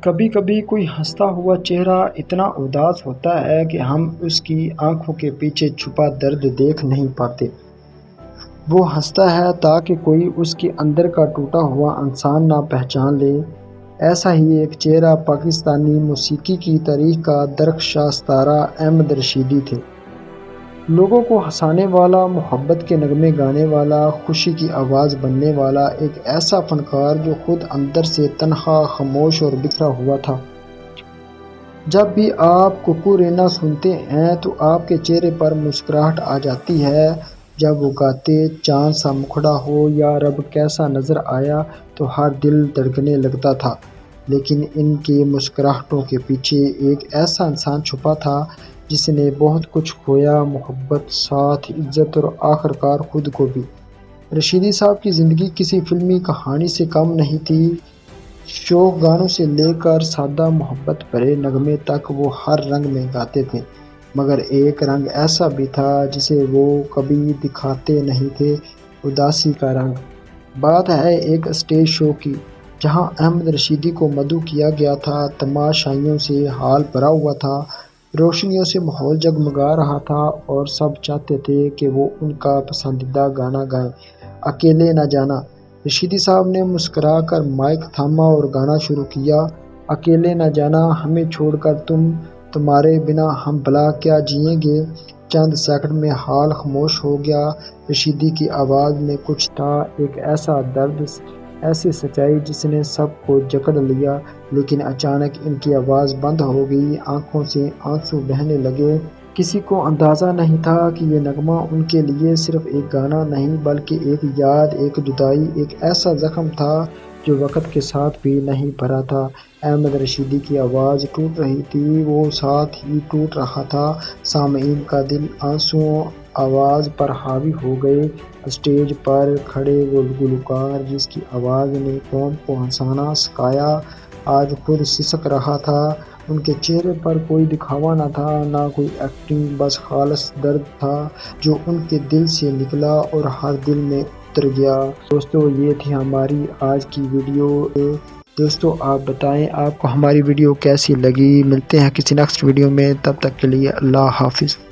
کبھی کبھی کوئی ہنستا ہوا چہرہ اتنا اداس ہوتا ہے کہ ہم اس کی آنکھوں کے پیچھے چھپا درد دیکھ نہیں پاتے۔ وہ ہنستا ہے تاکہ کوئی اس کے اندر کا ٹوٹا ہوا انسان نہ پہچان لے۔ ایسا ہی ایک چہرہ پاکستانی موسیقی کی تاریخ کا درخشاں ستارہ احمد رشیدی تھے۔ لوگوں کو ہنسانے والا، محبت کے نغمے گانے والا، خوشی کی آواز بننے والا ایک ایسا فنکار جو خود اندر سے تنہا، خاموش اور بکھرا ہوا تھا۔ جب بھی آپ کوکو رینا سنتے ہیں تو آپ کے چہرے پر مسکراہٹ آ جاتی ہے۔ جب وہ گاتے چاند سا مکھڑا ہو یا رب کیسا نظر آیا تو ہر دل دھڑکنے لگتا تھا۔ لیکن ان کی مسکراہٹوں کے پیچھے ایک ایسا انسان چھپا تھا جس نے بہت کچھ کھویا، محبت، ساتھ، عزت اور آخر کار خود کو بھی۔ رشیدی صاحب کی زندگی کسی فلمی کہانی سے کم نہیں تھی۔ شوق گانوں سے لے کر سادہ محبت بھرے نغمے تک وہ ہر رنگ میں گاتے تھے، مگر ایک رنگ ایسا بھی تھا جسے وہ کبھی دکھاتے نہیں تھے، اداسی کا رنگ۔ بات ہے ایک اسٹیج شو کی، جہاں احمد رشیدی کو مدعو کیا گیا تھا۔ تماشائیوں سے ہال بھرا ہوا تھا، روشنیوں سے ماحول جگمگا رہا تھا اور سب چاہتے تھے کہ وہ ان کا پسندیدہ گانا گائیں، اکیلے نہ جانا۔ رشیدی صاحب نے مسکرا کر مائک تھاما اور گانا شروع کیا، اکیلے نہ جانا، ہمیں چھوڑ کر تمہارے بنا ہم بھلا کیا جئیں گے۔ چند سیکنڈ میں ہال خاموش ہو گیا۔ رشیدی کی آواز میں کچھ تھا، ایک ایسا درد، ایسی سچائی جس نے سب کو جکڑ لیا۔ لیکن اچانک ان کی آواز بند ہو گئی، آنکھوں سے آنسو بہنے لگے۔ کسی کو اندازہ نہیں تھا کہ یہ نغمہ ان کے لیے صرف ایک گانا نہیں بلکہ ایک یاد، ایک جدائی، ایک ایسا زخم تھا جو وقت کے ساتھ بھی نہیں بھرا تھا۔ احمد رشیدی کی آواز ٹوٹ رہی تھی، وہ ساتھ ہی ٹوٹ رہا تھا۔ سامعین کا دل آنسوؤں آواز پر حاوی ہو گئے۔ اسٹیج پر کھڑے وہ گلوکار جس کی آواز نے قوم کو ہنسانا سکھایا، آج خود سسک رہا تھا۔ ان کے چہرے پر کوئی دکھاوا نہ تھا، نہ کوئی ایکٹنگ، بس خالص درد تھا جو ان کے دل سے نکلا اور ہر دل میں اتر گیا۔ دوستو، یہ تھی ہماری آج کی ویڈیو۔ دوستو، آپ بتائیں آپ کو ہماری ویڈیو کیسی لگی۔ ملتے ہیں کسی نیکسٹ ویڈیو میں، تب تک کے لیے اللہ حافظ۔